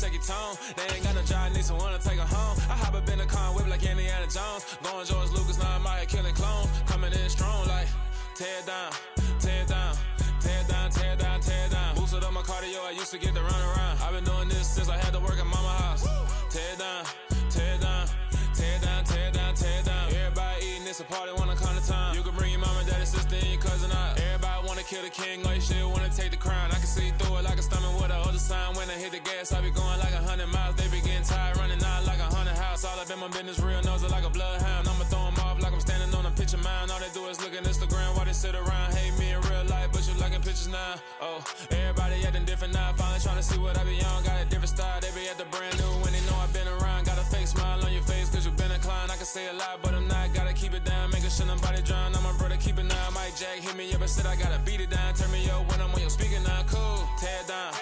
shaky tone. They ain't got no job, need someone to take her home. I hop up in the car whip like Indiana Jones. Going George Lucas, now I'm out here killing clones. Coming in strong like tear down, tear down, tear down, tear down, tear down. Boosted up my cardio, I used to get to run around. I've been doing this since I had to work at mama house. Tear down, tear down, tear down, tear down, tear down. Everybody eating, it's a party, wanna come to time. You can bring your mama, daddy, sister, and your cousin out. Everybody wanna kill the king, or you shit wanna take the crown. I can see through it like a stomach with a other sign. When I hit the gas, I be going like 100 miles. They be getting tired, running out like 100 house. All up in my business, real nose like a bloodhound. I'ma throw them off like I'm standing on a picture mound. All they do is look at Instagram while they sit around. Hate me in real life, but you liking pictures now. Oh, everybody acting different now. Finally trying to see what I be on. Got a different style, they be at the brand new when they know I've been around. Got a fake smile on your face cause you been inclined. I can say a lot, but I'm not. Gotta keep it down, making sure nobody drown. I'm my brother, keep it now. Mike Jack hit me up and said I gotta beat it down. Turn me up when I'm on your speaker now. Cool, tear down,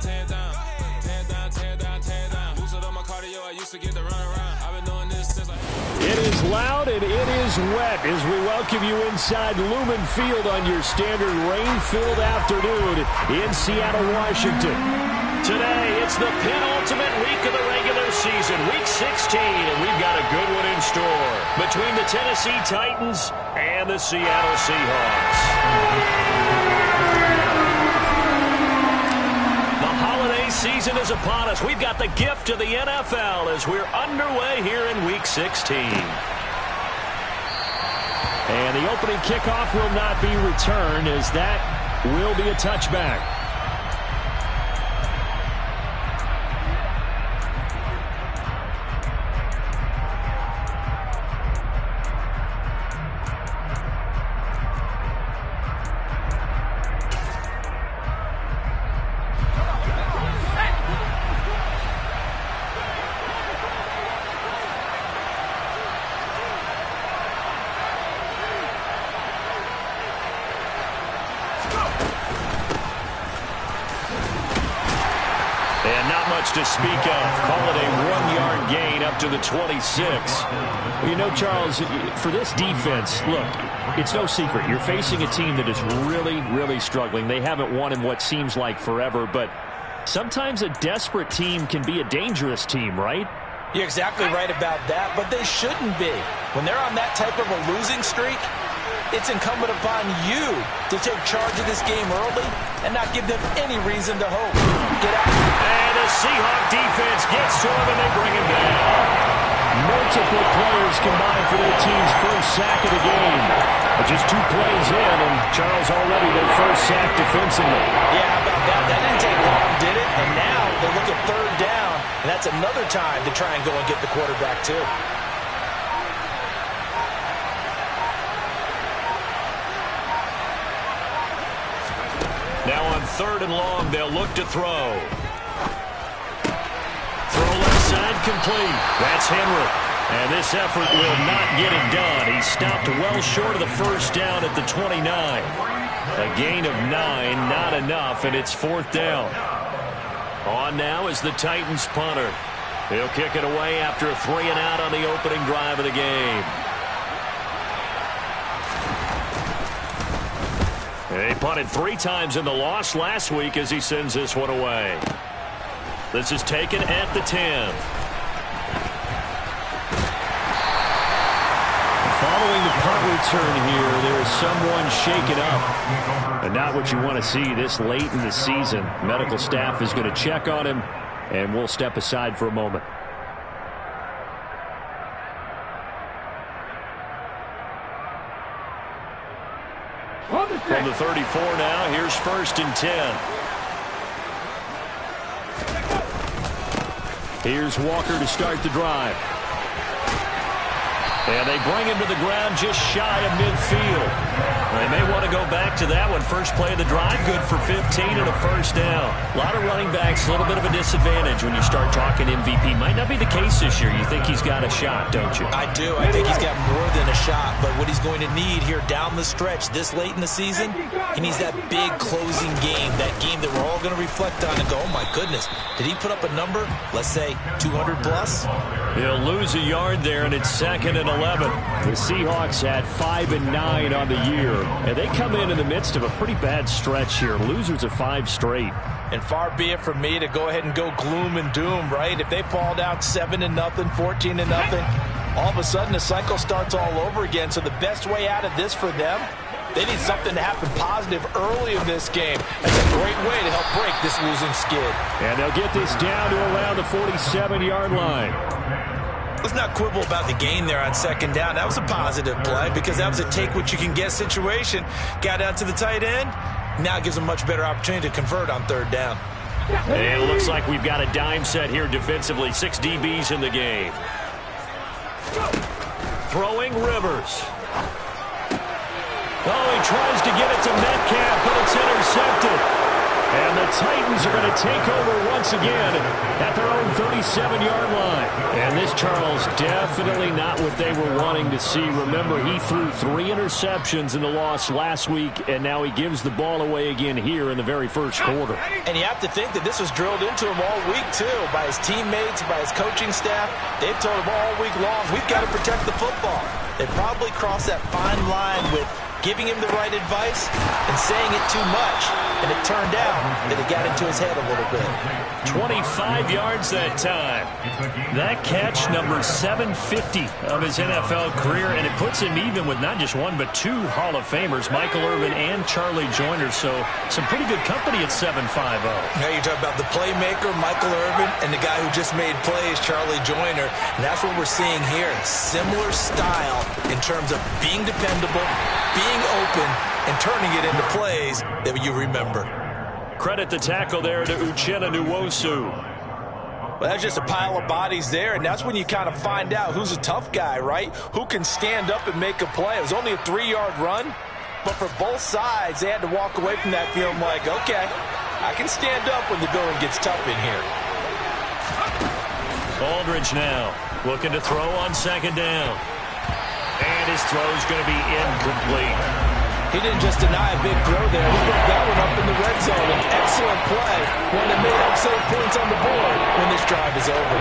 tear down, tear down, tear down, tear down. Boosted up my cardio, I used to get to run around. I've been doing this since I... It is loud and it is wet as we welcome you inside Lumen Field on your standard rain-filled afternoon in Seattle, Washington. Today, it's the penultimate week of the regular season, week 16, and we've got a good one in store between the Tennessee Titans and the Seattle Seahawks. The holiday season is upon us. We've got the gift of the NFL as we're underway here in week 16. And the opening kickoff will not be returned as that will be a touchback. To speak of. Call it a 1-yard gain up to the 26. You know, Charles, for this defense, look, it's no secret. You're facing a team that is really, really struggling. They haven't won in what seems like forever, but sometimes a desperate team can be a dangerous team, right? You're exactly right about that, but they shouldn't be. When they're on that type of a losing streak, it's incumbent upon you to take charge of this game early and not give them any reason to hope. Get out. And the Seahawk defense gets to him and they bring him down. Multiple players combined for their team's first sack of the game. But just 2 plays in, and Charles already their first sack defensively. Yeah, how about that? That didn't take long, did it? And now they look at 3rd down, and that's another time to try and go and get the quarterback, too. Now on 3rd and long, they'll look to throw. Throw left side complete. That's Henry. And this effort will not get it done. He stopped well short of the first down at the 29. A gain of 9, not enough, and it's 4th down. On now is the Titans punter. He'll kick it away after a 3-and-out on the opening drive of the game. They punted 3 times in the loss last week as he sends this one away. This is taken at the 10. Following the punt return here, there is someone shaken up. And not what you want to see this late in the season. Medical staff is going to check on him, and we'll step aside for a moment. From the 34 now, here's 1st and 10. Here's Walker to start the drive. And they bring him to the ground just shy of midfield. They may want to go back to that one. First play of the drive, good for 15 and a first down. A lot of running backs, a little bit of a disadvantage when you start talking MVP. Might not be the case this year. You think he's got a shot, don't you? I do. I think he's got more than a shot. But what he's going to need here down the stretch this late in the season, he needs that big closing game, that game that we're all going to reflect on and go, oh, my goodness, did he put up a number, let's say 200 plus? He'll lose a yard there, and it's 2nd and 11. The Seahawks had 5-9 on the year. And they come in the midst of a pretty bad stretch here. Losers of 5 straight. And far be it from me to go ahead and go gloom and doom, right? If they fall down 7-0, 14-0, all of a sudden the cycle starts all over again. So the best way out of this for them, they need something to happen positive early in this game. That's a great way to help break this losing skid. And they'll get this down to around the 47-yard line. Let's not quibble about the gain there on second down. That was a positive play because that was a take-what-you-can-get situation. Got out to the tight end. Now it gives them a much better opportunity to convert on third down. And it looks like we've got a dime set here defensively. 6 DBs in the game. Throwing Rivers. Oh, he tries to get it to Metcalf, but it's intercepted. And the Titans are going to take over once again at their own 37-yard line. And this, Charles, definitely not what they were wanting to see. Remember, he threw 3 interceptions in the loss last week, and now he gives the ball away again here in the very first quarter. And you have to think that this was drilled into him all week, too, by his teammates, by his coaching staff. They've told him all week long, we've got to protect the football. They probably crossed that fine line with giving him the right advice and saying it too much. And it turned out that it got into his head a little bit. 25 yards that time. That catch, number 750 of his NFL career, and it puts him even with not just 1 but 2 Hall of Famers, Michael Irvin and Charlie Joyner. So some pretty good company at 750. Now you talk about the playmaker, Michael Irvin, and the guy who just made plays, Charlie Joyner. And that's what we're seeing here. Similar style in terms of being dependable, being open, and turning it into plays that you remember. Credit the tackle there to Uchenna Nwosu. Well, that's just a pile of bodies there, and that's when you kind of find out who's a tough guy, right? Who can stand up and make a play. It was only a 3-yard run, but for both sides, they had to walk away from that feeling like, okay, I can stand up when the going gets tough in here. Aldridge now looking to throw on second down. And his throw's going to be incomplete. He didn't just deny a big throw there. He put that one up in the red zone. An excellent play. One that may have saved points on the board when this drive is over.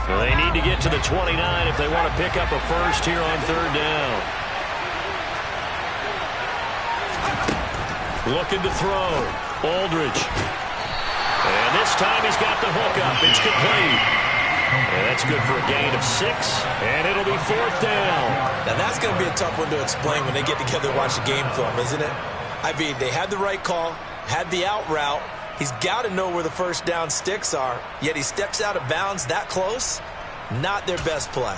So they need to get to the 29 if they want to pick up a first here on third down. Looking to throw. Aldridge. And this time he's got the hook up. It's complete. And that's good for a gain of 6. And it'll be fourth down. Now that's going to be a tough one to explain when they get together and watch the game film, isn't it? I mean, they had the right call, had the out route. He's got to know where the first down sticks are, yet he steps out of bounds that close. Not their best play.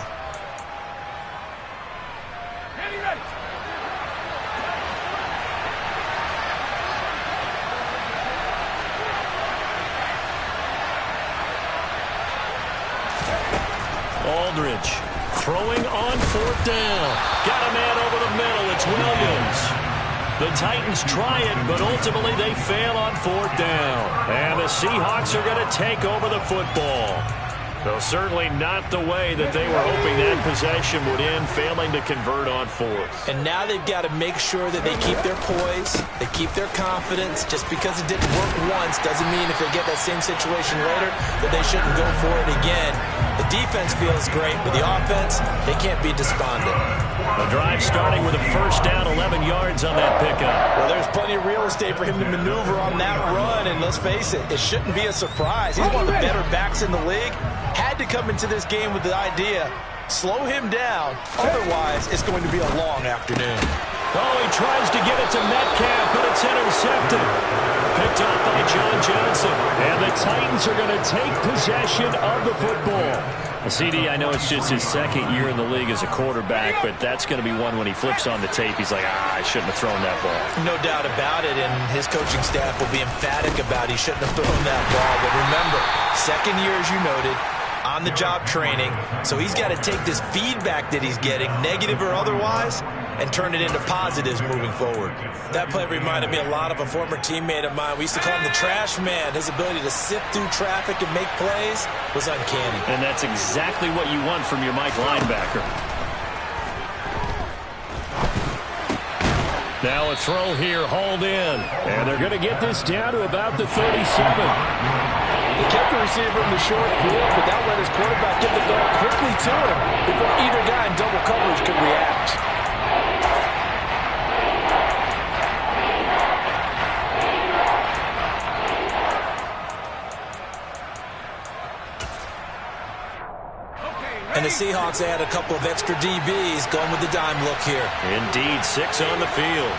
Aldridge throwing on fourth down. Got a man over the middle. It's Williams. The Titans try it, but ultimately they fail on fourth down. And the Seahawks are going to take over the football. Though certainly not the way that they were hoping that possession would end, failing to convert on fourth. And now they've got to make sure that they keep their poise, they keep their confidence. Just because it didn't work once doesn't mean if they get that same situation later that they shouldn't go for it again. The defense feels great, but the offense, they can't be despondent. The drive starting with a first down, 11 yards on that pickup. Well, there's plenty of real estate for him to maneuver on that run, and let's face it, it shouldn't be a surprise. He's one of the better backs in the league. Had to come into this game with the idea, slow him down, otherwise it's going to be a long afternoon. Oh, he tries to get it to Metcalf, but it's intercepted. Picked off by John Johnson. And the Titans are going to take possession of the football. CD, I know it's just his second year in the league as a quarterback, but that's going to be one when he flips on the tape. He's like, I shouldn't have thrown that ball. No doubt about it, and his coaching staff will be emphatic about he shouldn't have thrown that ball. But remember, second year, as you noted, on on-the-job training, so he's got to take this feedback that he's getting, negative or otherwise, and turn it into positives moving forward. That play reminded me a lot of a former teammate of mine. We used to call him the trash man. His ability to sift through traffic and make plays was uncanny. And that's exactly what you want from your Mike linebacker. Now a throw here, hauled in. And they're going to get this down to about the 37. He kept the receiver in the short field, but that let his quarterback get the ball quickly to him before either guy in double coverage could react. And the Seahawks add a couple of extra DBs going with the dime look here. Indeed, 6 on the field.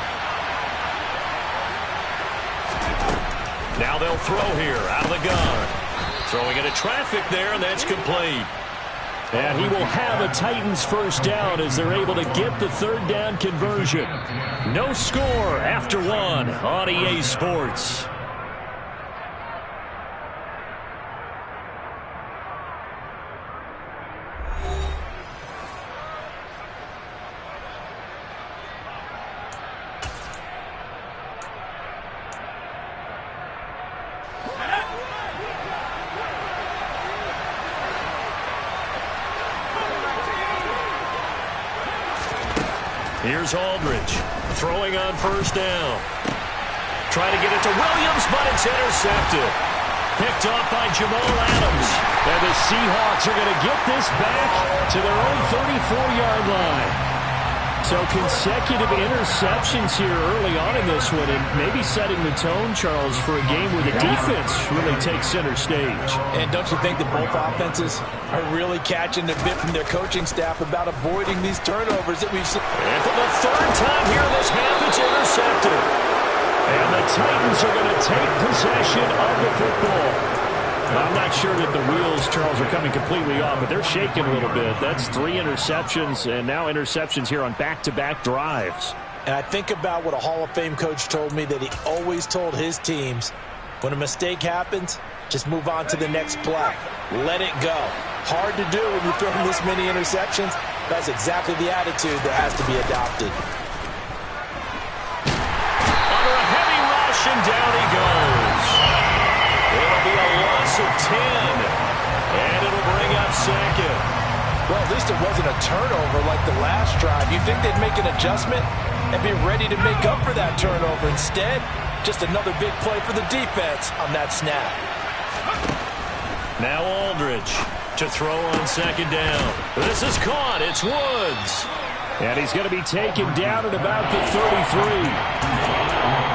Now they'll throw here out of the gun. Throwing into traffic there, and that's complete. And he will have a Titans first down as they're able to get the third down conversion. No score after 1 on EA Sports. Here's Aldridge, throwing on first down. Trying to get it to Williams, but it's intercepted. Picked off by Jamal Adams. And the Seahawks are going to get this back to their own 34-yard line. So consecutive interceptions here early on in this one, and maybe setting the tone, Charles, for a game where the defense really takes center stage. And don't you think that both offenses are really catching a bit from their coaching staff about avoiding these turnovers that we've seen? And for the third time here in this half, it's intercepted. And the Titans are going to take possession of the football. I'm not sure that the wheels, Charles, are coming completely off, but they're shaking a little bit. That's 3 interceptions, and now interceptions here on back-to-back drives. And I think about what a Hall of Fame coach told me, that he always told his teams, when a mistake happens, just move on to the next play. Let it go. Hard to do when you throw this many interceptions. That's exactly the attitude that has to be adopted. Under a heavy rush, and down he goes. It'll be a loss of 10, and it'll bring up second. Well, at least it wasn't a turnover like the last drive. You'd think they'd make an adjustment and be ready to make up for that turnover. Instead, just another big play for the defense on that snap. Now Aldridge to throw on second down. This is caught. It's Woods. And he's going to be taken down at about the 33.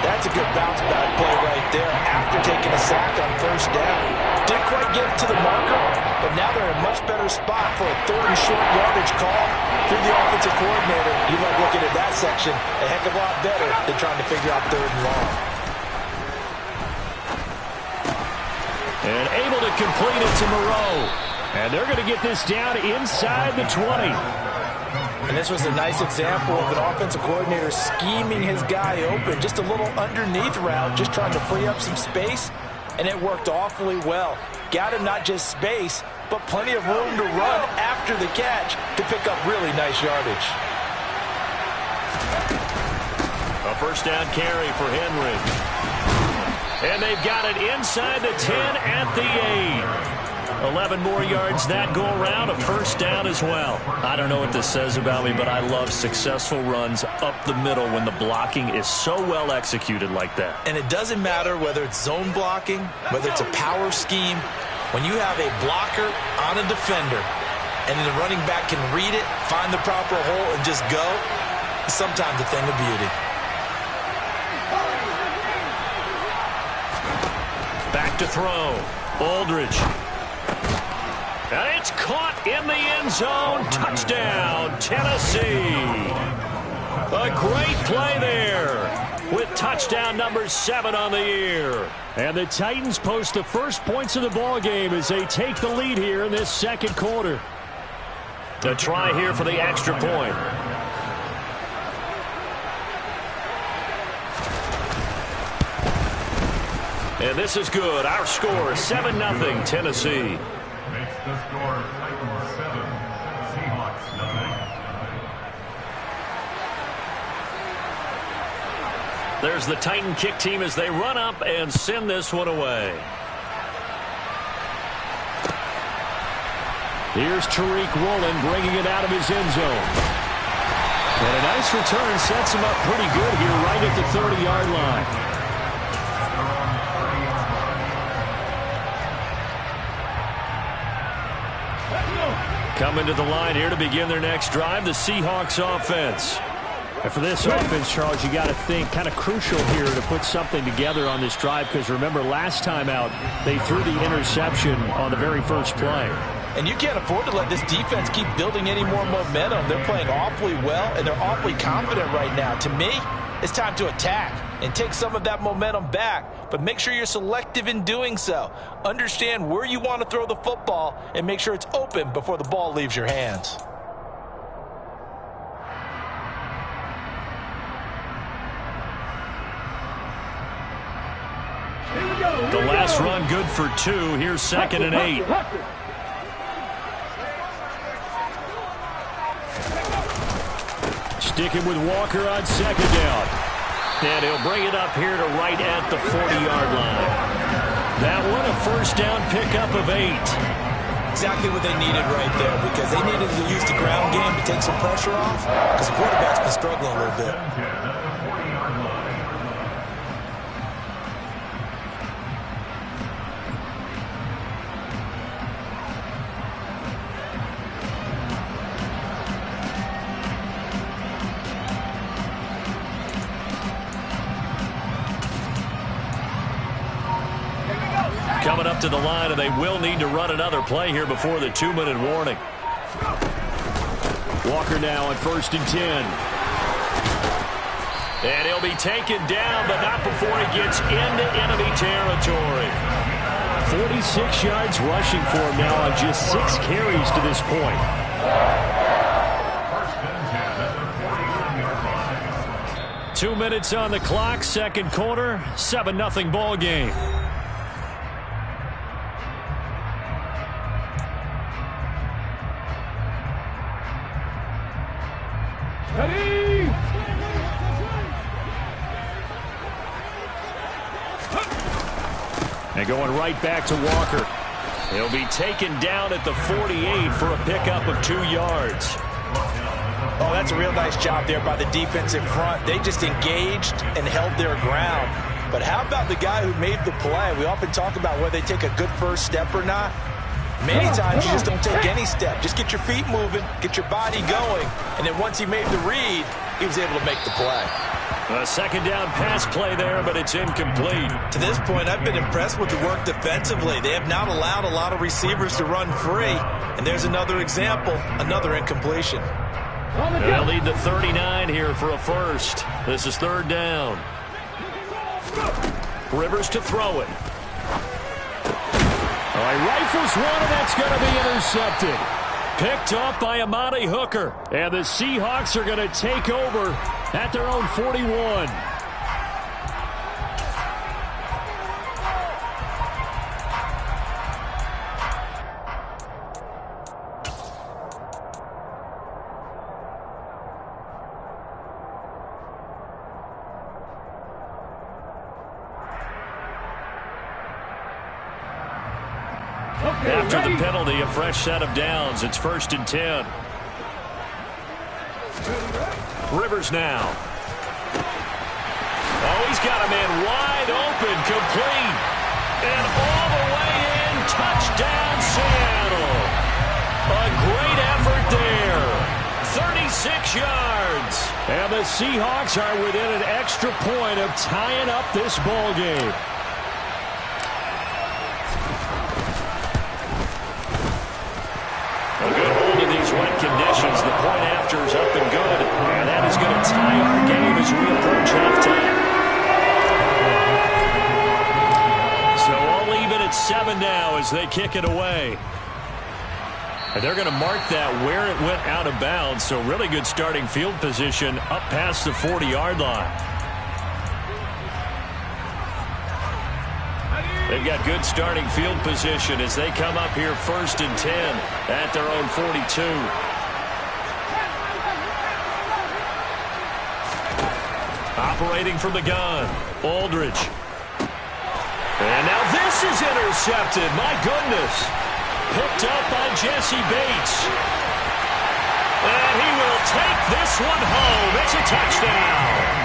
That's a good bounce back play right there after taking a sack on first down. Didn't quite get to the marker, but now they're in a much better spot for a 3rd and short yardage call through the offensive coordinator. You like looking at that section a heck of a lot better than trying to figure out 3rd and long. And able to complete it to Moreau. And they're going to get this down inside the 20. And this was a nice example of an offensive coordinator scheming his guy open. Just a little underneath route, just trying to free up some space. And it worked awfully well. Got him not just space, but plenty of room to run after the catch to pick up really nice yardage. A first down carry for Henry. And they've got it inside the 10 at the 8. 11 more yards that go around, a first down as well. I don't know what this says about me, but I love successful runs up the middle when the blocking is so well executed like that. And it doesn't matter whether it's zone blocking, whether it's a power scheme. When you have a blocker on a defender and the running back can read it, find the proper hole, and just go, it's sometimes a thing of beauty. Back to throw. Aldridge. And it's caught in the end zone. Touchdown, Tennessee. A great play there with touchdown number 7 on the year. And the Titans post the first points of the ball game as they take the lead here in this second quarter. A try here for the extra point. And this is good. Our score is 7-0 Tennessee. The score, Titans 7, Seahawks 9. There's the Titan kick team as they run up and send this one away. Here's Tariq Woolen bringing it out of his end zone. And a nice return sets him up pretty good here right at the 30-yard line. Coming to the line here to begin their next drive, the Seahawks offense. And for this offense, Charles, you got to think kind of crucial here to put something together on this drive because remember last time out they threw the interception on the very first play. And you can't afford to let this defense keep building any more momentum. They're playing awfully well, and they're awfully confident right now. To me, it's time to attack and take some of that momentum back, but make sure you're selective in doing so. Understand where you want to throw the football and make sure it's open before the ball leaves your hands. The last run good for 2. Here's 2nd and 8. Sticking with Walker on 2nd down. And he'll bring it up here to right at the 40-yard line. That one a first down pickup of 8. Exactly what they needed right there because they needed to use the ground game to take some pressure off because the quarterback's been struggling a little bit. Coming up to the line, and they will need to run another play here before the 2-minute warning. Walker now on 1st and 10. And he'll be taken down, but not before he gets into enemy territory. 46 yards rushing for him now on just 6 carries to this point. 2 minutes on the clock, 2nd quarter, 7-0 ball game. And going right back to Walker. He'll be taken down at the 48 for a pickup of 2 yards. Oh, that's a real nice job there by the defense in front. They just engaged and held their ground. But how about the guy who made the play? We often talk about whether they take a good first step or not. Many times you just don't take any step. Just get your feet moving, get your body going, and then once he made the read, he was able to make the play. A 2nd down pass play there, but it's incomplete. To this point, I've been impressed with the work defensively. They have not allowed a lot of receivers to run free. And there's another example, another incompletion. They'll lead the 39 here for a first. This is 3rd down. Rivers to throw it. Oh, he rifles one, and that's going to be intercepted. Picked off by Amani Hooker. And the Seahawks are going to take over at their own 41. After the penalty, a fresh set of downs. It's 1st and 10. Rivers now. Oh, he's got a man wide open, complete. And all the way in, touchdown Seattle. A great effort there. 36 yards. And the Seahawks are within an extra point of tying up this ball game. A good hold in these wet conditions. The point after is up and good. And that is going to tie our game as we approach halftime. So all even at 7 now as they kick it away. And they're going to mark that where it went out of bounds. So really good starting field position up past the 40-yard line. They've got good starting field position as they come up here 1st and 10 at their own 42. Operating from the gun, Aldridge. And now this is intercepted. My goodness. Picked up by Jesse Bates. And he will take this one home. It's a touchdown.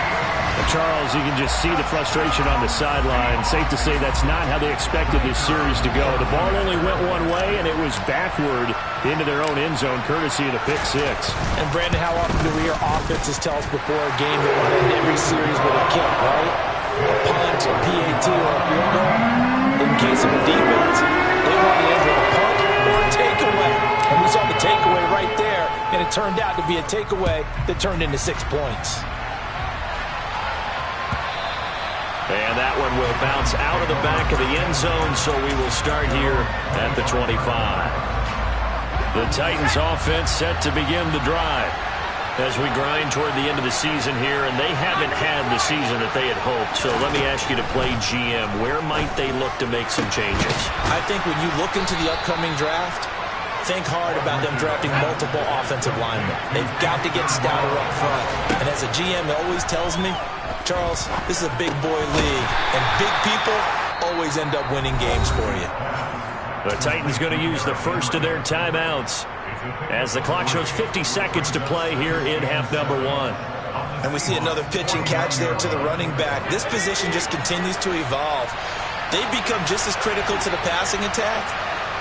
Charles, you can just see the frustration on the sideline. Safe to say that's not how they expected this series to go. The ball only went one way, and it was backward into their own end zone, courtesy of the pick six. And, Brandon, how often do we hear offenses tell us before a game they want to end every series with a kick, right? A punt, a PAT, or a field goal. In case of a defense, they want to end with a punt or a takeaway. And we saw the takeaway right there, and it turned out to be a takeaway that turned into 6 points. And that one will bounce out of the back of the end zone, so we will start here at the 25. The Titans offense set to begin the drive as we grind toward the end of the season here, and they haven't had the season that they had hoped. So let me ask you to play GM. Where might they look to make some changes? I think when you look into the upcoming draft, think hard about them drafting multiple offensive linemen. They've got to get stouter up front. And as a GM, it always tells me, Charles, this is a big boy league, and big people always end up winning games for you. The Titans going to use the first of their timeouts as the clock shows 50 seconds to play here in half number 1. And we see another pitch and catch there to the running back. This position just continues to evolve. They become just as critical to the passing attack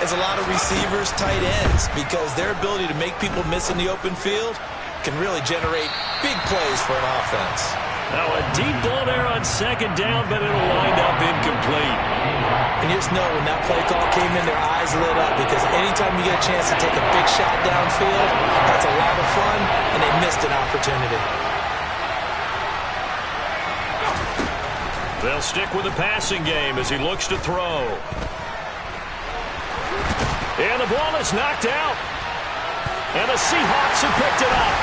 as a lot of receivers, tight ends, because their ability to make people miss in the open field can really generate big plays for an offense. Now a deep ball there on second down, but it'll wind up incomplete. And you just know when that play call came in, their eyes lit up, because anytime you get a chance to take a big shot downfield, that's a lot of fun, and they missed an opportunity. They'll stick with the passing game as he looks to throw. And the ball is knocked out. And the Seahawks have picked it up.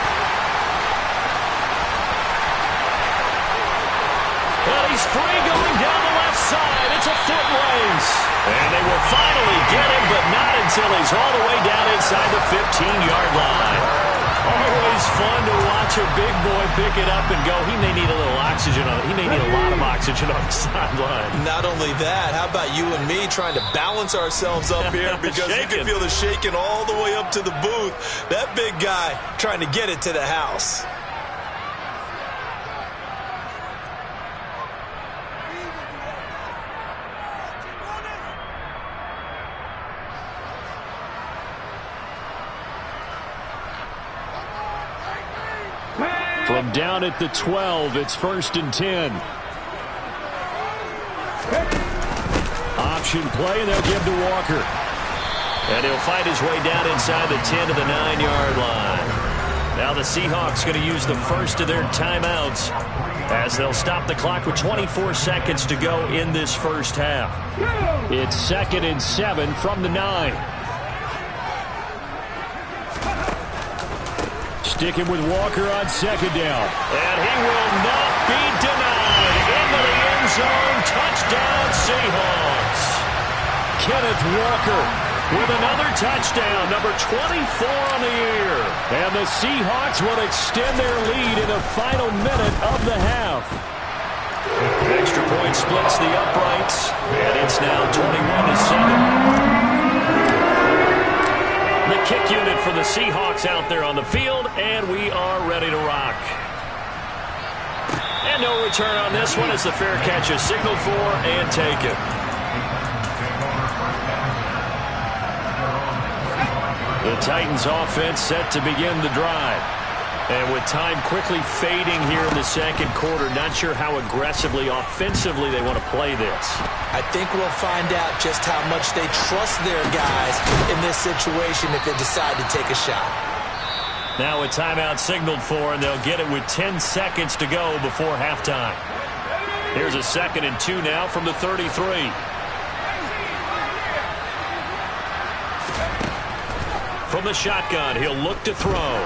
Well, he's free going down the left side. It's a foot race. And they will finally get him, but not until he's all the way down inside the 15-yard line. Always fun to watch a big boy pick it up and go. He may need a little oxygen on it. He may need a lot of oxygen on the sideline. Not only that, how about you and me trying to balance ourselves up here, because you can feel the shaking all the way up to the booth. That big guy trying to get it to the house. From down at the 12, it's 1st and 10. Option play, and they'll give to Walker. And he'll fight his way down inside the 10 to the 9-yard line. Now the Seahawks going to use the first of their timeouts as they'll stop the clock with 24 seconds to go in this first half. It's 2nd and 7 from the 9. Sticking with Walker on second down. And he will not be denied. Into the end zone. Touchdown, Seahawks. Kenneth Walker with another touchdown, number 24 on the year. And the Seahawks will extend their lead in the final minute of the half. Extra point splits the uprights, and it's now 21-7. The kick unit for the Seahawks out there on the field, and we are ready to rock. And no return on this one as the fair catch is signaled for and taken. The Titans offense set to begin the drive. And with time quickly fading here in the second quarter, not sure how aggressively, offensively they want to play this. I think we'll find out just how much they trust their guys in this situation if they decide to take a shot. Now a timeout signaled for, and they'll get it with 10 seconds to go before halftime. Here's a 2nd and 2 now from the 33. From the shotgun, he'll look to throw.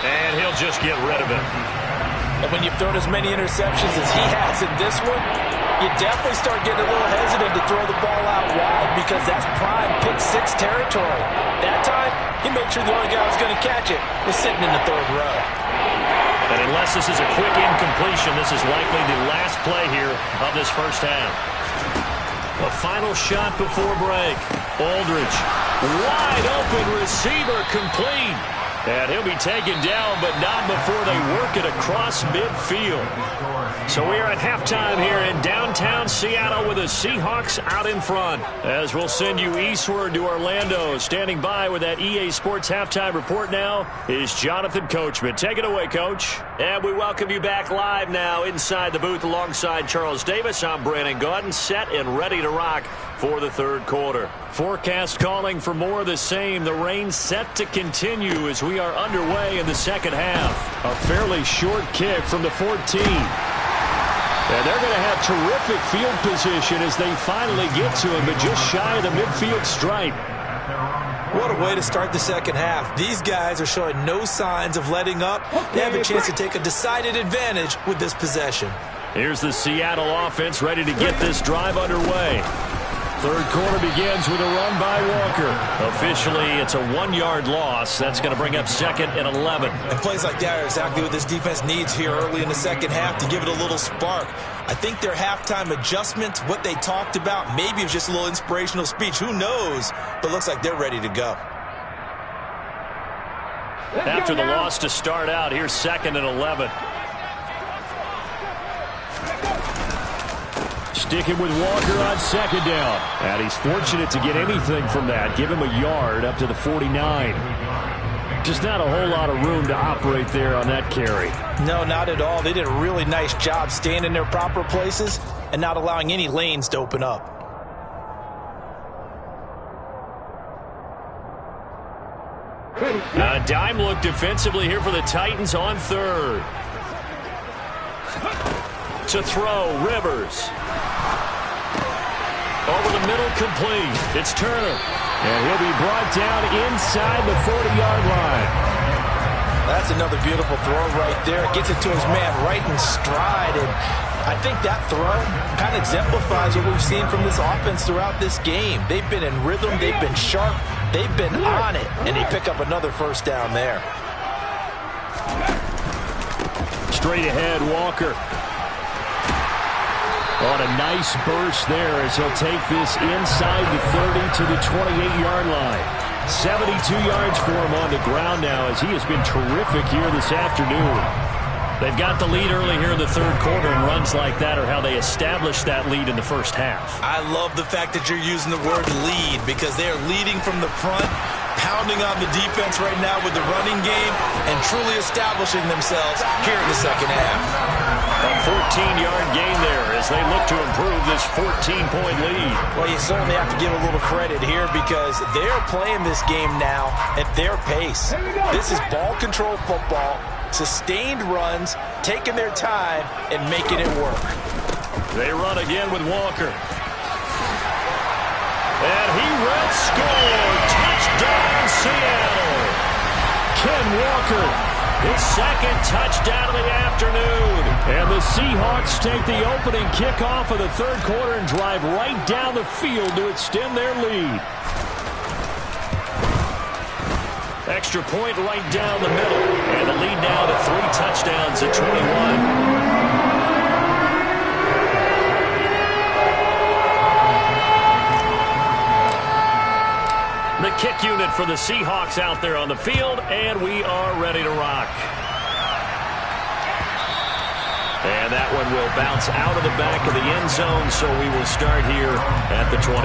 And he'll just get rid of it. And when you've thrown as many interceptions as he has in this one, You definitely start getting a little hesitant to throw the ball out wide because that's prime pick-6 territory. That time, he made sure the only guy who was going to catch it was sitting in the third row. And unless this is a quick incompletion, this is likely the last play here of this first half. A final shot before break. Aldridge, wide open receiver, complete. And he'll be taken down, but not before they work it across midfield. So we are at halftime here in downtown Seattle with the Seahawks out in front. As we'll send you eastward to Orlando. Standing by with that EA Sports halftime report now is Jonathan Coachman. Take it away, Coach. And we welcome you back live now inside the booth alongside Charles Davis. I'm Brandon Gordon, set and ready to rock for the third quarter. Forecast calling for more of the same. The rain set to continue as we are underway in the second half. A fairly short kick from the 14. And they're going to have terrific field position as they finally get to him, but just shy of the midfield stripe. What a way to start the second half. These guys are showing no signs of letting up. They have a chance to take a decided advantage with this possession. Here's the Seattle offense ready to get this drive underway. Third quarter begins with a run by Walker. Officially, it's a 1-yard loss. That's going to bring up 2nd and 11. And plays like that are exactly what this defense needs here early in the second half to give it a little spark. I think their halftime adjustment, what they talked about, maybe it was just a little inspirational speech. Who knows? But looks like they're ready to go. After the loss to start out, here's 2nd and 11. Sticking with Walker on 2nd down. And he's fortunate to get anything from that. Give him a yard up to the 49. Just not a whole lot of room to operate there on that carry. No, not at all. They did a really nice job staying in their proper places and not allowing any lanes to open up. A dime look defensively here for the Titans on 3rd. To throw, Rivers. Over the middle, complete. It's Turner. And he'll be brought down inside the 40-yard line. That's another beautiful throw right there. Gets it to his man right in stride. And I think that throw kind of exemplifies what we've seen from this offense throughout this game. They've been in rhythm. They've been sharp. They've been on it. And they pick up another first down there. Straight ahead, Walker. On a nice burst there as he'll take this inside the 30 to the 28-yard line. 72 yards for him on the ground now as he has been terrific here this afternoon. They've got the lead early here in the third quarter, and runs like that are how they established that lead in the first half. I love the fact that you're using the word lead because they are leading from the front, pounding on the defense right now with the running game, and truly establishing themselves here in the second half. A 14-yard gain there as they look to improve this 14-point lead. Well, you certainly have to give a little credit here because they're playing this game now at their pace. This is ball control football, sustained runs, taking their time, and making it work. They run again with Walker. And he will score. Touchdown, Seattle. Ken Walker, his 2nd touchdown of the afternoon. And the Seahawks take the opening kickoff of the third quarter and drive right down the field to extend their lead. Extra point right down the middle. And the lead now to 3 touchdowns at 21. The kick unit for the Seahawks out there on the field, and we are ready to rock. And that one will bounce out of the back of the end zone, so we will start here at the 25.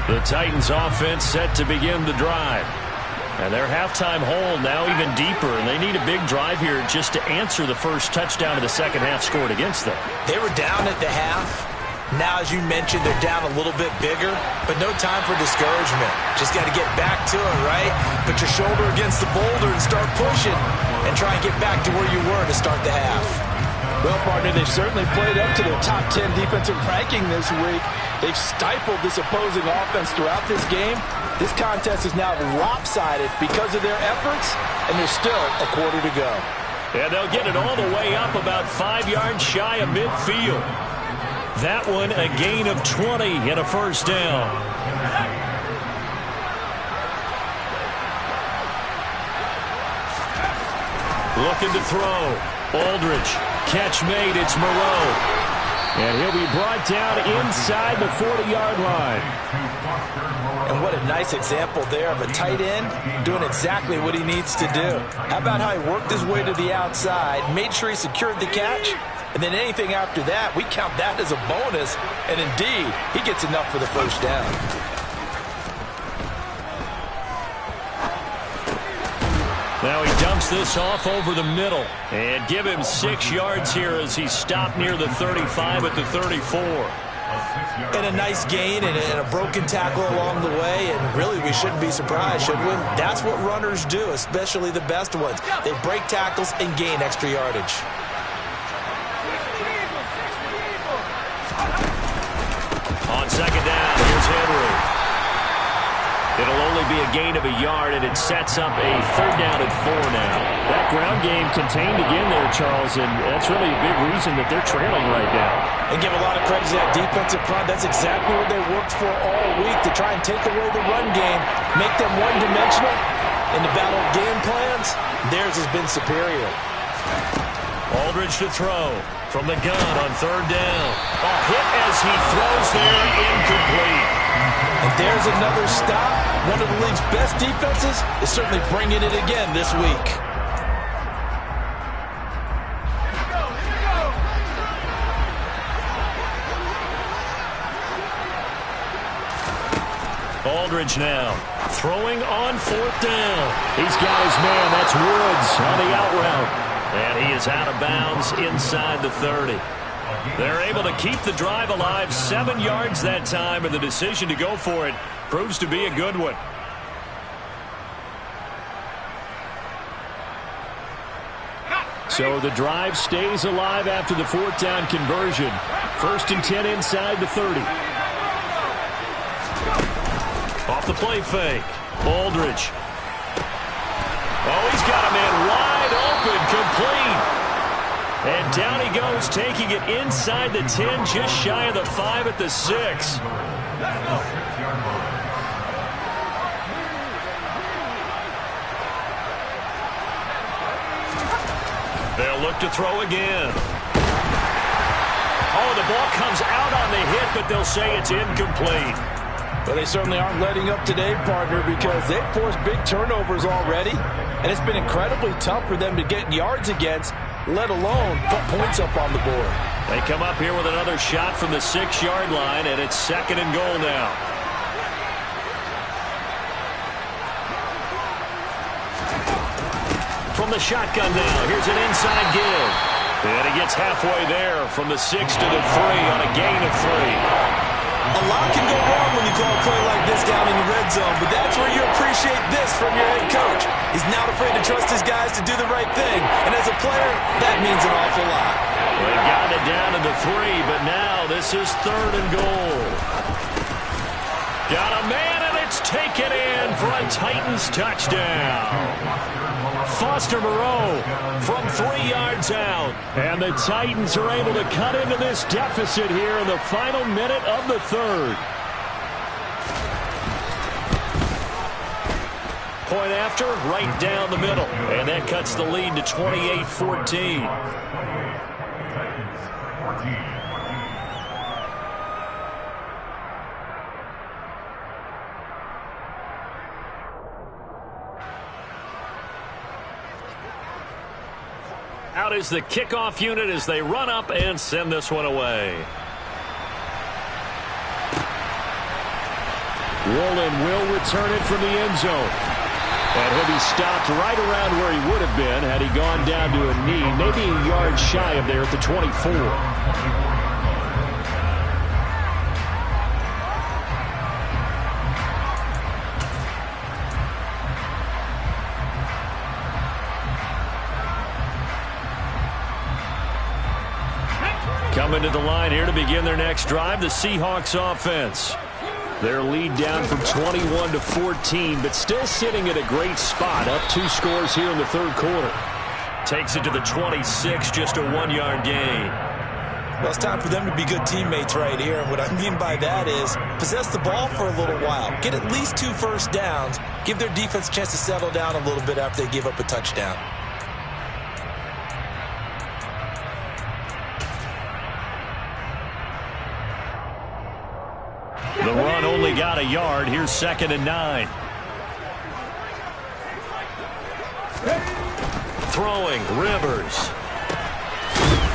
The Titans offense set to begin the drive. And their halftime hole now even deeper, and they need a big drive here just to answer the first touchdown of the second half scored against them. They were down at the half. Now, as you mentioned, they're down a little bit bigger, but no time for discouragement. Just got to get back to it, right? Put your shoulder against the boulder and start pushing and try and get back to where you were to start the half. Well, partner, they've certainly played up to their top 10 defensive ranking this week. They've stifled this opposing offense throughout this game. This contest is now lopsided because of their efforts, and there's still a quarter to go. And they'll get it all the way up about 5 yards shy of midfield. That one a gain of 20 and a first down. Looking to throw. Aldridge. Catch made. It's Moreau. And he'll be brought down inside the 40-yard line. And what a nice example there of a tight end doing exactly what he needs to do. How about how he worked his way to the outside, made sure he secured the catch, and then anything after that, we count that as a bonus. And indeed, he gets enough for the first down. Now he dumps this off over the middle. And give him 6 yards here as he stopped near the 35 at the 34. And a nice gain and a broken tackle along the way. And really, we shouldn't be surprised, should we? That's what runners do, especially the best ones. They break tackles and gain extra yardage. On second down, here's Henry. It'll only be a gain of a yard, and it sets up a third down and 4 now. That ground game contained again there, Charles, and that's really a big reason that they're trailing right now. And give a lot of credit to that defensive front. That's exactly what they worked for all week, to try and take away the run game, make them one-dimensional. In the battle of game plans, theirs has been superior. Aldridge to throw from the gun on third down. A hit as he throws there, incomplete. And there's another stop. One of the league's best defenses is certainly bringing it again this week. Aldridge now throwing on fourth down. He's got his man. That's Woods on the out route. And he is out of bounds inside the 30. They're able to keep the drive alive, 7 yards that time, and the decision to go for it proves to be a good one. So the drive stays alive after the fourth down conversion. 1st and 10 inside the 30. Off the play fake. Aldridge. Oh, he's got a man wide open, complete. And down he goes, taking it inside the 10, just shy of the 5 at the 6. They'll look to throw again. Oh, the ball comes out on the hit, but they'll say it's incomplete. Well, they certainly aren't letting up today, partner, because they've forced big turnovers already. And it's been incredibly tough for them to get yards against, let alone put points up on the board. They come up here with another shot from the 6-yard line, and it's 2nd and goal now. From the shotgun now, here's an inside give. And he gets halfway there from the 6 to the 3 on a gain of 3. A lot can go wrong when you call a play like this down in the red zone, but that's where you appreciate this from your head coach. He's not afraid to trust his guys to do the right thing, and as a player, that means an awful lot. They've got it down to the 3, but now this is 3rd and goal. Got a man, and it's taken in for a Titans touchdown. Foster Moreau from 3 yards out. And the Titans are able to cut into this deficit here in the final minute of the 3rd. Point after, right down the middle. And that cuts the lead to 28-14. Out is the kickoff unit as they run up and send this one away. Woolen will return it from the end zone. And he'll be stopped right around where he would have been had he gone down to a knee, maybe a yard shy of there at the 24. Coming to the line here to begin their next drive, the Seahawks offense. Their lead down from 21 to 14, but still sitting at a great spot, up 2 scores here in the 3rd quarter. Takes it to the 26, just a 1-yard gain. Well, it's time for them to be good teammates right here. And what I mean by that is possess the ball for a little while. Get at least 2 first downs. Give their defense a chance to settle down a little bit after they give up a touchdown. The run only got a yard. Here's 2nd and 9. Throwing, Rivers.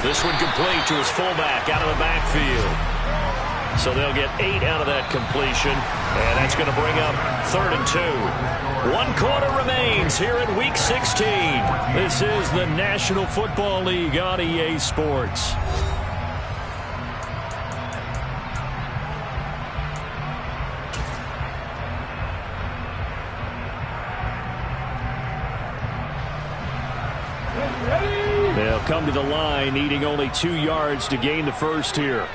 This one complete to his fullback out of the backfield. So they'll get 8 out of that completion, and that's going to bring up 3rd and 2. 1 quarter remains here in Week 16. This is the National Football League on EA Sports. They'll come to the line, needing only 2 yards to gain the first here.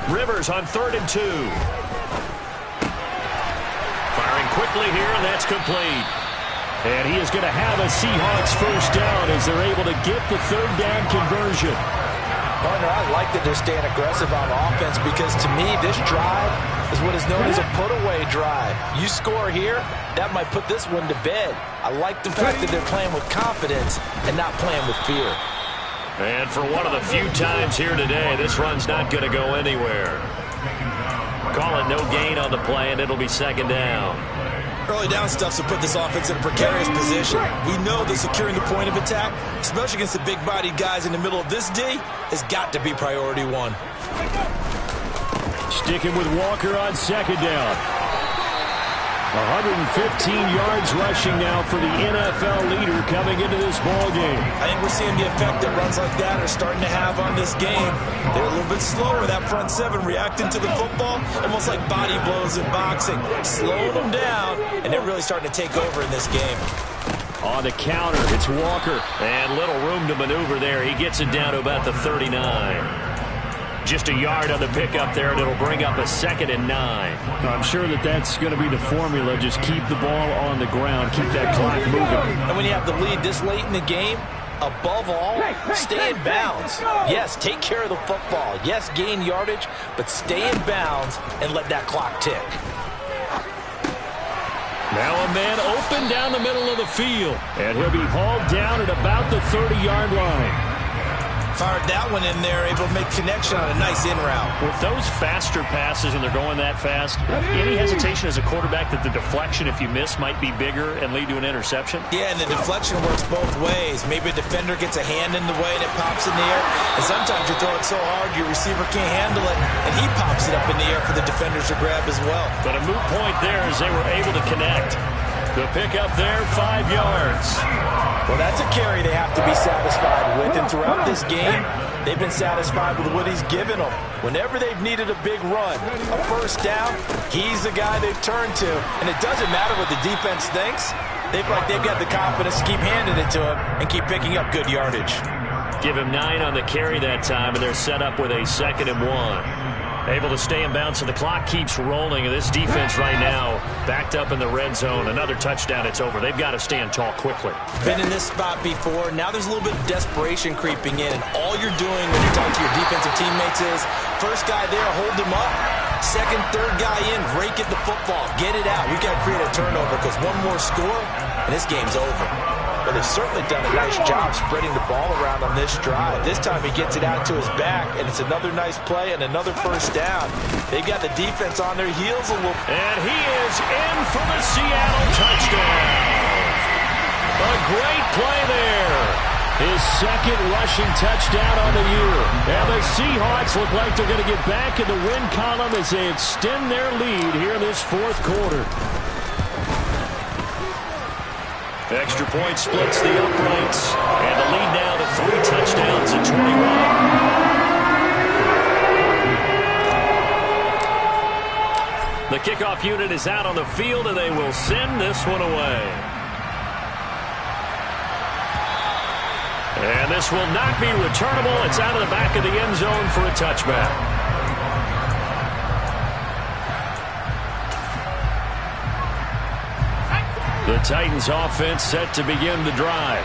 Rivers on 3rd and 2. Firing quickly here, and that's complete. And he is going to have a Seahawks first down as they're able to get the 3rd down conversion. Partner, I like that they're staying aggressive on offense because to me, this drive is what is known as a put-away drive. You score here, that might put this one to bed. I like the fact that they're playing with confidence and not playing with fear. And for one of the few times here today, this run's not going to go anywhere. Call it no gain on the play, and it'll be 2nd down. Early down stuff to put this offense in a precarious position. We know that securing the point of attack, especially against the big-bodied guys in the middle of this D, has got to be priority 1. Sticking with Walker on 2nd down. 115 yards rushing now for the NFL leader coming into this ball game. I think we're seeing the effect that runs like that are starting to have on this game. They're a little bit slower, that front 7, reacting to the football, almost like body blows in boxing. Slowing them down, and they're really starting to take over in this game. On the counter, it's Walker. And little room to maneuver there. He gets it down to about the 39. Just a yard on the pickup there, and it'll bring up a 2nd and 9. I'm sure that that's going to be the formula. Just keep the ball on the ground. Keep that clock moving. And when you have the lead this late in the game, above all, stay in bounds. Yes, take care of the football. Yes, gain yardage, but stay in bounds and let that clock tick. Now a man open down the middle of the field, and he'll be hauled down at about the 30-yard line. Fired that one in there, able to make connection on a nice in route. With those faster passes and they're going that fast, any hesitation as a quarterback that the deflection, if you miss, might be bigger and lead to an interception? Yeah, and the deflection works both ways. Maybe a defender gets a hand in the way and it pops in the air. And sometimes you throw it so hard your receiver can't handle it, and he pops it up in the air for the defenders to grab as well. But a moot point there as they were able to connect. The pickup there, 5 yards. Well, that's a carry they have to be satisfied with, and throughout this game, they've been satisfied with what he's given them. Whenever they've needed a big run, a first down, he's the guy they've turned to. And it doesn't matter what the defense thinks. They've got the confidence to keep handing it to him and keep picking up good yardage. Give him 9 on the carry that time, and they're set up with a 2nd and 1. Able to stay in bounds, so the clock keeps rolling. And this defense right now backed up in the red zone. Another touchdown, it's over. They've got to stand tall quickly. Been in this spot before. Now there's a little bit of desperation creeping in. And all you're doing when you talk to your defensive teammates is, first guy there, hold him up. Second, third guy in, rake at the football. Get it out. We've got to create a turnover because one more score, and this game's over. But they've certainly done a nice job spreading the ball around on this drive. This time he gets it out to his back, and it's another nice play and another first down. They've got the defense on their heels a little. And he is in for the Seattle touchdown. A great play there. His 2nd rushing touchdown on the year. And the Seahawks look like they're going to get back in the win column as they extend their lead here in this 4th quarter. Extra point splits the uprights, and the lead now to 3 touchdowns at 21. The kickoff unit is out on the field, and they will send this one away. And this will not be returnable. It's out of the back of the end zone for a touchback. The Titans offense set to begin the drive.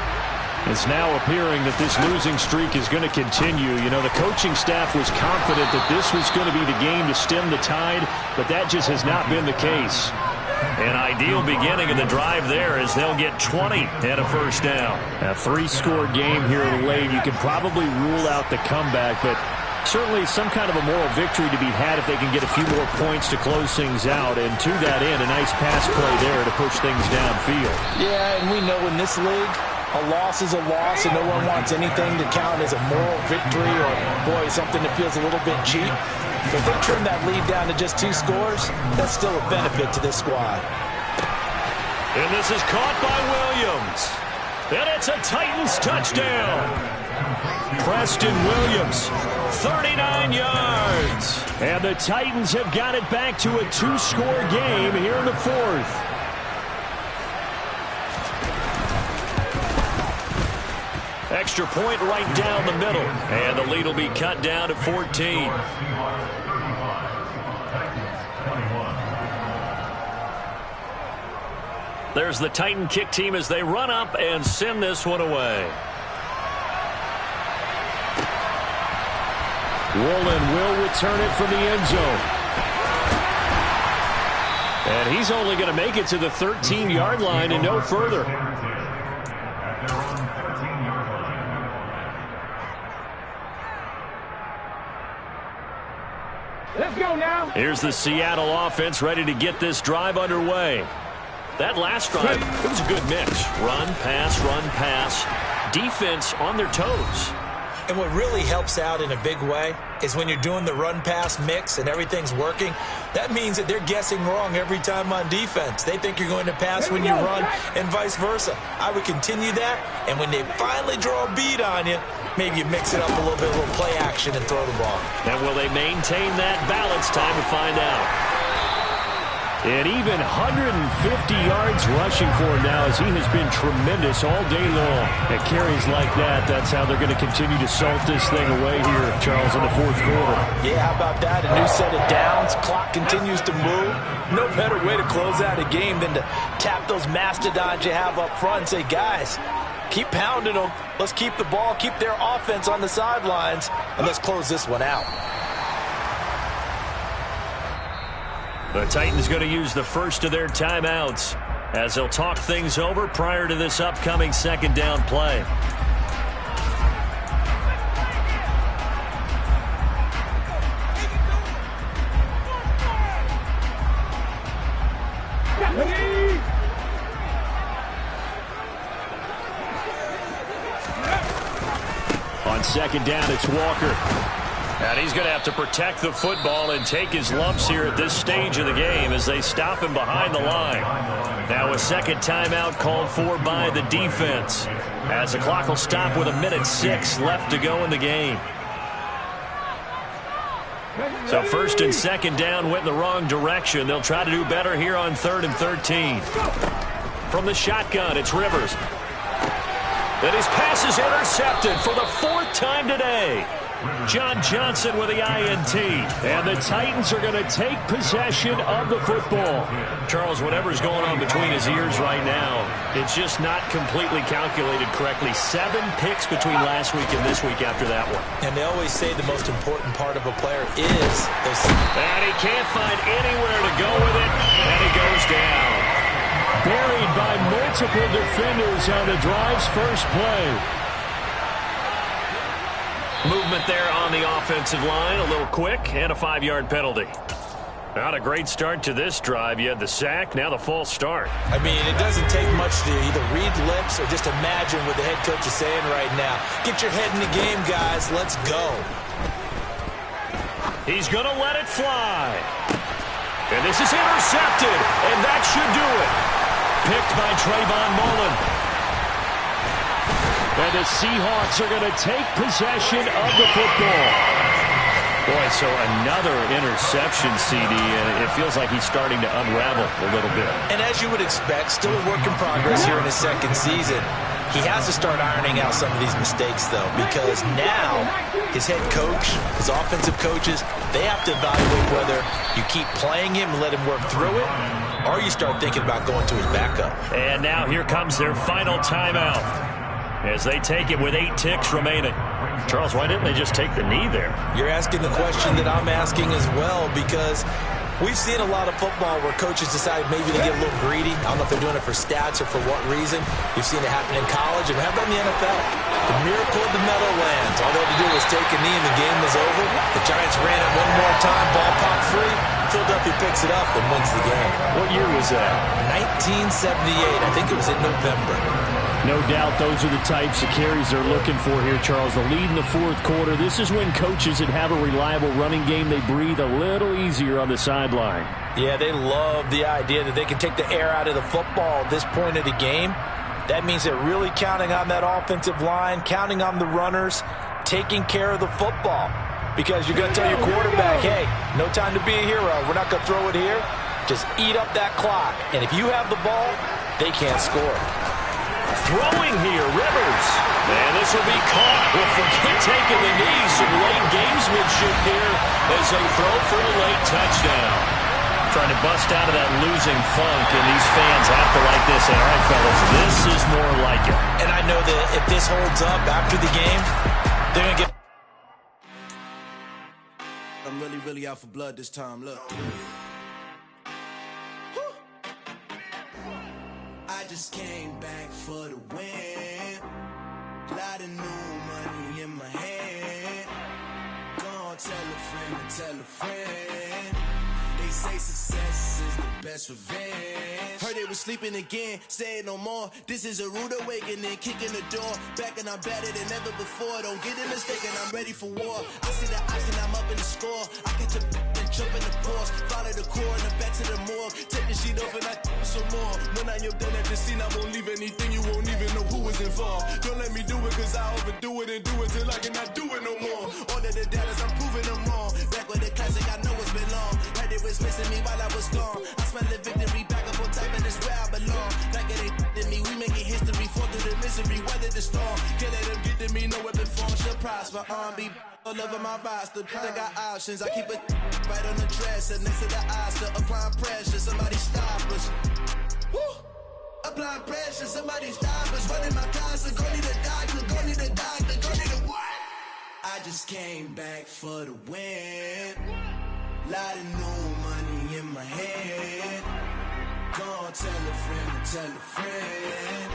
It's now appearing that this losing streak is going to continue. You know, the coaching staff was confident that this was going to be the game to stem the tide, but that just has not been the case. An ideal beginning of the drive there as they'll get 20 and a first down. A 3-score game here late. You could probably rule out the comeback, but certainly some kind of a moral victory to be had if they can get a few more points to close things out. And to that end, a nice pass play there to push things downfield. Yeah, and we know in this league, a loss is a loss, and no one wants anything to count as a moral victory or, boy, something that feels a little bit cheap. But if they trim that lead down to just 2 scores, that's still a benefit to this squad. And this is caught by Williams. And it's a Titans touchdown. Preston Williams, 39 yards. And the Titans have got it back to a 2-score game here in the 4th. Extra point right down the middle. And the lead will be cut down to 14. There's the Titan kick team as they run up and send this one away. Woolen will return it from the end zone. And he's only going to make it to the 13-yard line and no further. Let's go now. Here's the Seattle offense ready to get this drive underway. That last drive, it was a good mix. Run, pass, defense on their toes. And what really helps out in a big way is when you're doing the run-pass mix and everything's working, that means that they're guessing wrong every time on defense. They think you're going to pass when you run and vice versa. I would continue that, and when they finally draw a bead on you, maybe you mix it up a little bit, a little play action and throw the ball. And will they maintain that balance? Time to find out. And even 150 yards rushing for him now as he has been tremendous all day long. At carries like that, that's how they're going to continue to salt this thing away here, Charles, in the 4th quarter. Yeah, how about that? A new set of downs. Clock continues to move. No better way to close out a game than to tap those mastodons you have up front and say, guys, keep pounding them. Let's keep the ball, keep their offense on the sidelines, and let's close this one out. The Titans going to use the first of their timeouts as they'll talk things over prior to this upcoming 2nd down play. On 2nd down, it's Walker. And he's going to have to protect the football and take his lumps here at this stage of the game as they stop him behind the line. Now a 2nd timeout called for by the defense as the clock will stop with 1:06 left to go in the game. So 1st and 2nd down went in the wrong direction. They'll try to do better here on 3rd and 13. From the shotgun, it's Rivers. And his pass is intercepted for the 4th time today. John Johnson with the INT. And the Titans are going to take possession of the football. Charles, whatever's going on between his ears right now, it's just not completely calculated correctly. 7 picks between last week and this week after that one. And they always say the most important part of a player is those. And he can't find anywhere to go with it, and he goes down. Buried by multiple defenders on the drive's first play. Movement there on the offensive line, a little quick, and a 5-yard penalty. Not a great start to this drive. You had the sack, now the false start. I mean, it doesn't take much to either read lips or just imagine what the head coach is saying right now. Get your head in the game, guys. Let's go. He's going to let it fly. And this is intercepted, and that should do it. Picked by Trayvon Mullen. And the Seahawks are going to take possession of the football. Boy, so another interception, CD, and it feels like he's starting to unravel a little bit. And as you would expect, still a work in progress here in his 2nd season. He has to start ironing out some of these mistakes, though, because now his head coach, his offensive coaches, they have to evaluate whether you keep playing him and let him work through it, or you start thinking about going to his backup. And now here comes their final timeout as they take it with 8 ticks remaining. Charles, why didn't they just take the knee there? You're asking the question that I'm asking as well, because we've seen a lot of football where coaches decide maybe to get a little greedy. I don't know if they're doing it for stats or for what reason. You've seen it happen in college, and how about in the NFL? The miracle of the Meadowlands. All they had to do was take a knee and the game was over. The Giants ran it one more time, ball popped free. Philadelphia picks it up and wins the game. What year was that? 1978. I think it was in November. No doubt those are the types of carries they're looking for here, Charles. The lead in the fourth quarter. This is when coaches that have a reliable running game, they breathe a little easier on the sideline. Yeah, they love the idea that they can take the air out of the football at this point of the game. That means they're really counting on that offensive line, counting on the runners, taking care of the football. Because you're going to tell your quarterback, hey, no time to be a hero. We're not going to throw it here. Just eat up that clock. And if you have the ball, they can't score. Throwing here, Rivers. And this will be caught. Well, forget taking the knee. Some late gamesmanship here as they throw for a late touchdown. Trying to bust out of that losing funk, and these fans have to like this. And all right, fellas, this is more like it. And I know that if this holds up after the game, they're going to get... I'm really out for blood this time, look. I just came back for the win. Lot of new money in my hand. Gonna tell a friend to tell a friend. They say success is the best revenge. Heard they was sleeping again, say it no more. This is a rude awakening, kicking the door. Back and I'm better than ever before. Don't get it mistaken, I'm ready for war. I see the option, I'm up in the score. I catch a and jump in the course. Follow the core and the back to the morgue. Take the sheet off and I some more. When I am done at the scene, I won't leave anything. You won't even know who was involved. Don't let me do it, cause I overdo it and do it till I cannot do it no more. All of the doubters, I'm proving them wrong. Back with the classic, I know it's been long. Heard it was missing me while I was gone. I smell the victory back up on top, and it's where I belong. Like it ain't to me, we making history. Fall through the misery, weather the storm. Can't let them get to me, no weapon form should prosper. Be all over my roster. I got options, I keep it right on the dresser. Next to the Oscar, applying pressure. Somebody stop us. Woo! Applying pressure, somebody stop us. Running my closet, go need a doctor, go need a doctor, go need a what? I just came back for the win. Lot of new money in my head. Gonna tell a friend to tell a friend.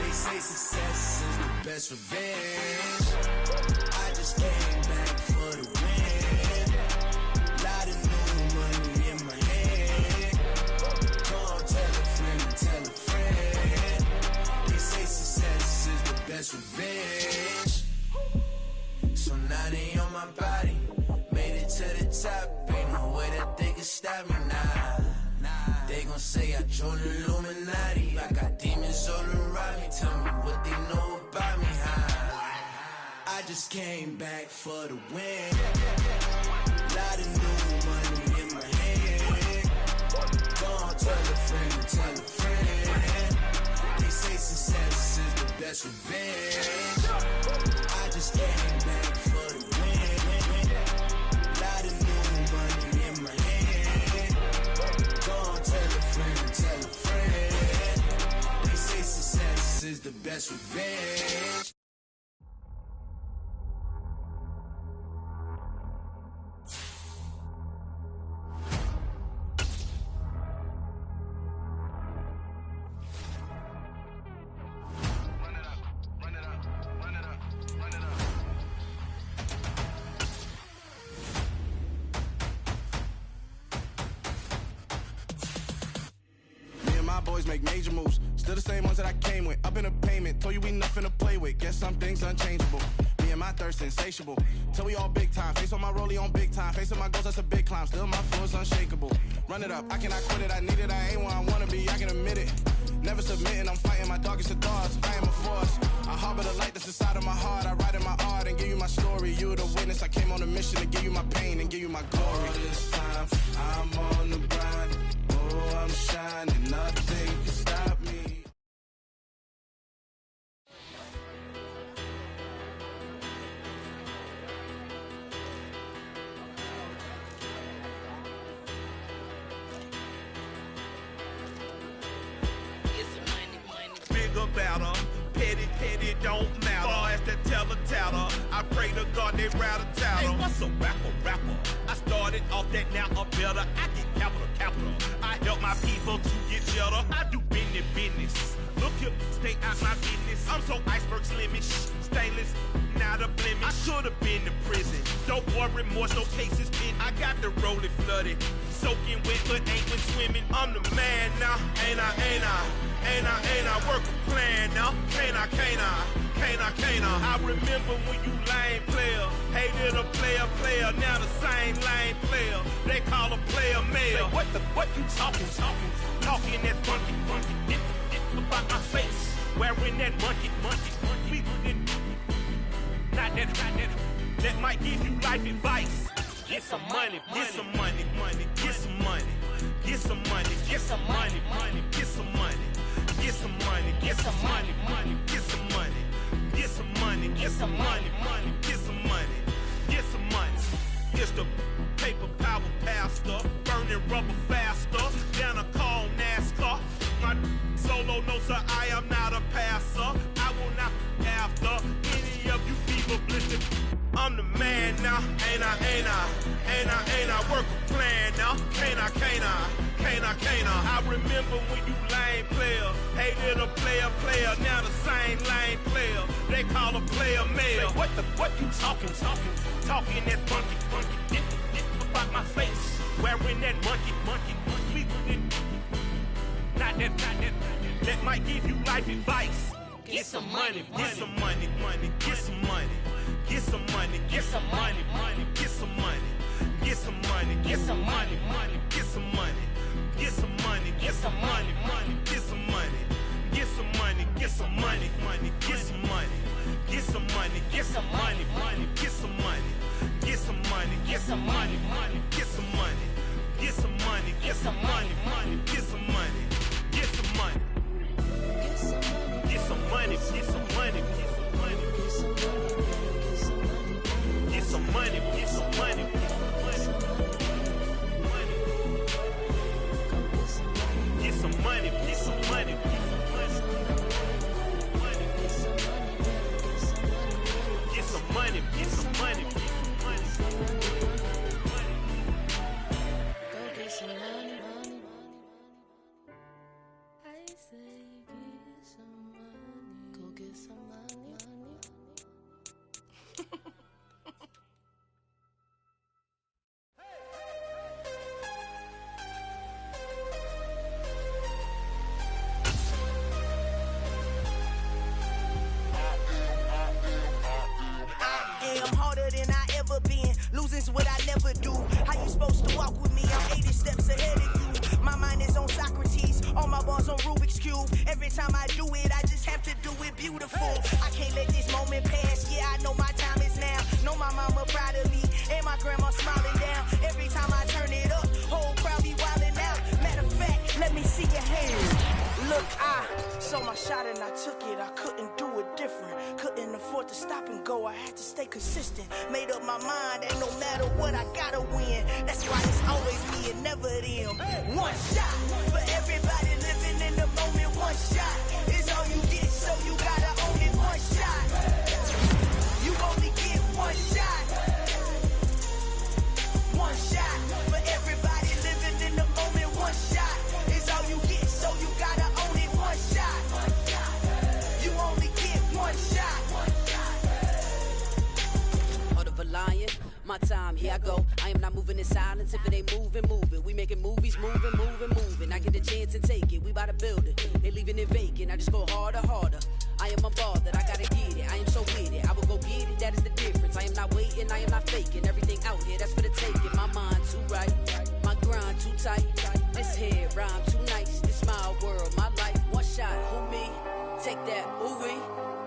They say success is the best revenge. I just came back for the win. Lot of new money in my head. Gonna tell a friend to tell a friend. They say success is the best revenge. So now they on my body. Made it to the top, ain't no way that they can stop me now. They gon' say I joined the Illuminati. I got demons all around me. Tell me what they know about me, huh? I just came back for the win. Lot of new money in my hand. Gonna tell a friend to tell a friend. They say success is the best revenge. I just came back for the win. Lot of new money in my hand. Gonna tell a friend to tell a friend. They say success is the best revenge. Boys make major moves, still the same ones that I came with. Up in a payment, told you we nothing to play with. Guess some things unchangeable. Me and my thirst insatiable. Till we all big time. Face on my rollie on big time. Facing my goals, that's a big climb. Still my flow is unshakable. Run it up, I cannot quit it. I need it, I ain't where I wanna be. I can admit it. Never submitting, I'm fighting my darkest of thoughts. I am a force. I harbor the light that's inside of my heart. I write in my art and give you my story. You the witness. I came on a mission to give you my pain and give you my glory. All this time, I'm on the grind. Oh, I'm shining, nothing can stop me. better. Petty, don't matter. Far as that teller, I pray to God they rattle tattle. Hey, what's a rapper? I started off that, now I'm better. I get capital. I help my people to get cheddar. I do business. Look here, stay out my business. I'm so iceberg slimish, stainless, not a blemish. I should've been in prison. Don't worry, more no cases pinned. I got the rolling flooded, soaking wet, but ain't been swimming. I'm the man now, ain't I work a plan now. Can't I? I remember when you lame player, hated a player, now the same lame player. They call a player mayor. Say, what you talking that funky, about my face, wearing that monkey. Not that might give you life advice. Get some money. It's the paper power pastor, burning rubber faster than a call NASCAR. My solo, no sir, I am not a passer. I will not after any of you people blistered. I'm the man now, ain't I work a plan now. Can't I? I remember when you lame player, hated a player, now the same lame player. They call a player mayor. Say, what you talking that funky, about my face, wearing that monkey. Not that might give you life advice. Get some money. Losing's what I never do. How you supposed to walk with me? I'm 80 steps ahead of you. My mind is on Socrates, all my bars on Rubik's Cube. Every time I do it, I just have to do it beautiful. I can't let this moment pass. Yeah, I know my time is now. Know my mama proud of me, and my grandma smiling down. Every time I turn it up, whole crowd be wilding out. Matter of fact, let me see your hands. Look, I saw my shot and I took it. I couldn't do it different. Couldn't afford to stop and go. I had to stay consistent. Made up my mind, and no matter what, I gotta win. That's why it's always me and never them. One shot for everybody living in the moment. One shot is all you get, so you gotta own it. One shot. You only get one shot. One shot for everybody living in the moment. One shot is all you get, so you gotta own it. One shot. You only get one shot. Heart of a lion, my time, here I go. I am not moving in silence. If it ain't moving. We making movies, moving. I get the chance and take it. We bout to build it. They leaving it vacant. I just go harder. I am a ball that I gotta get it. I am so with it. I will go get it. That is the difference. I am not waiting. I am not faking. Everything out here, that's for the taking. My mind too right. My grind too tight. This head rhyme too nice. This my world, my life. One shot, who me? Take that, ooh wee.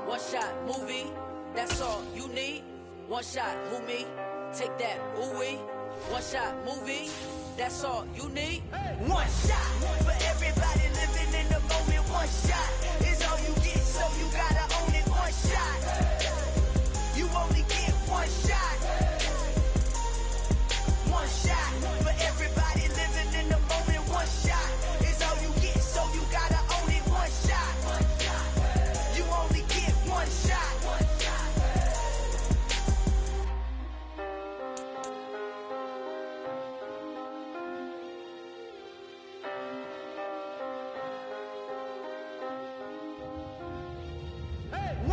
One shot, movie. That's all you need. One shot, who me? Take that, ooh wee. One shot, movie. That's all you need. One shot for everybody living in the moment. One shot is all you get, so you gotta own it. One shot. You only get one shot. One shot for everybody living in the moment. One shot is all you get, so you gotta own it. One shot.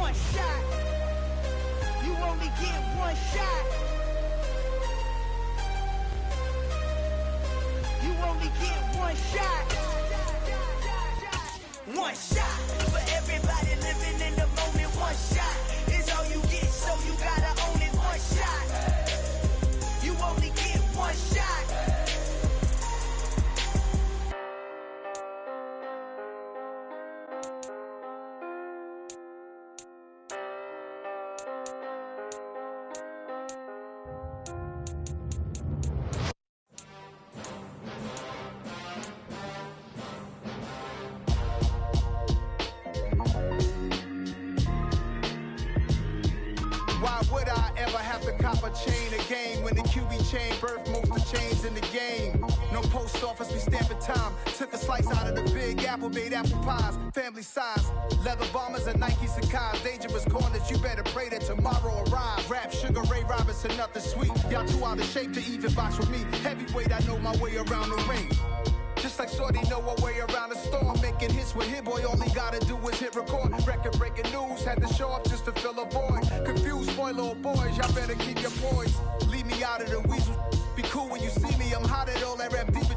one shot. You only get one shot. You only get one shot. One shot for everybody living in the moment. One shot is all you get, so you gotta own it. One shot. You only get one shot. Why would I ever have to cop a chain a game when the QB chain birthed most of the chains in the game? No post office, we stamping time. Took a slice out of the big apple, made apple pies, family size. Leather bombers and Nike Sacai's, dangerous corners, you better pray that tomorrow arrives. Rap, Sugar Ray Robinson, nothing sweet. Y'all too out of shape to even box with me. Heavyweight, I know my way around the ring. Just like Shorty know her way around the storm. Making hits with Hit Boy, all he gotta do is hit record. Record breaking news, had to show up just to fill a void. Confused boy, little boys, y'all better keep your poise. Leave me out of the weasel. Be cool when you see me, I'm hot at all that rap deep.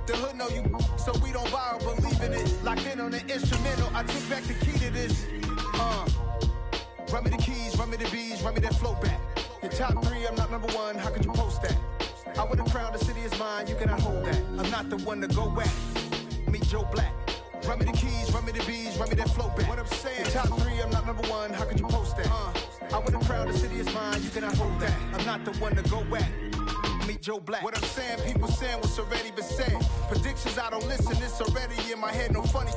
The hood know you, so we don't borrow, believe in it. Locked in on the instrumental, I took back the key to this. Run me the keys, run me the bees, run me that flow back. Your top three, I'm not number one, how could you post that? I would've crowned the city is mine, you cannot hold that. I'm not the one to go back. Meet Joe Black. Run me the keys, run me the bees, run me that flow back. What I'm saying, top three, I'm not number one, how could you post that? I would've crowned the city is mine, you cannot hold that. I'm not the one to go back. Meet Joe Black. What I'm saying, people saying what's already been said. Predictions, I don't listen, it's already in my head, no funny.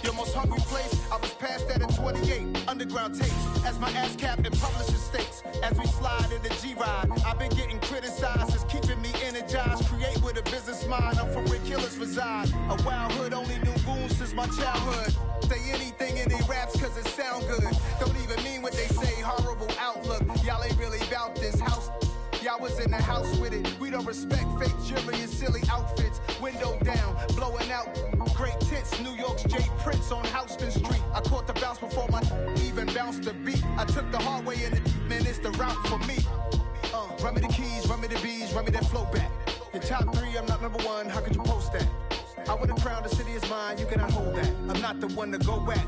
Your most hungry place, I was past that in 28. Underground tapes, as my ass cap in publishing states. As we slide in the G-Ride, I've been getting criticized, it's keeping me energized. Create with a business mind, I'm from where killers reside. A wild hood, only knew goons since my childhood. Say anything in they raps cause it sound good. Don't even mean what they say, horrible outlook. Y'all ain't really about this house. Y'all was in the house with it. We don't respect fake jewelry and silly outfits. Window down, blowing out great tits. New York's J. Prince on Houston Street. I caught the bounce before my even bounced the beat. I took the hard way in it, man, it's the route for me. Run me the keys, run me the bees, run me that flow back. Your top three, I'm not number one, how could you post that? I would've crowned the city is mine, you cannot hold that. I'm not the one to go back.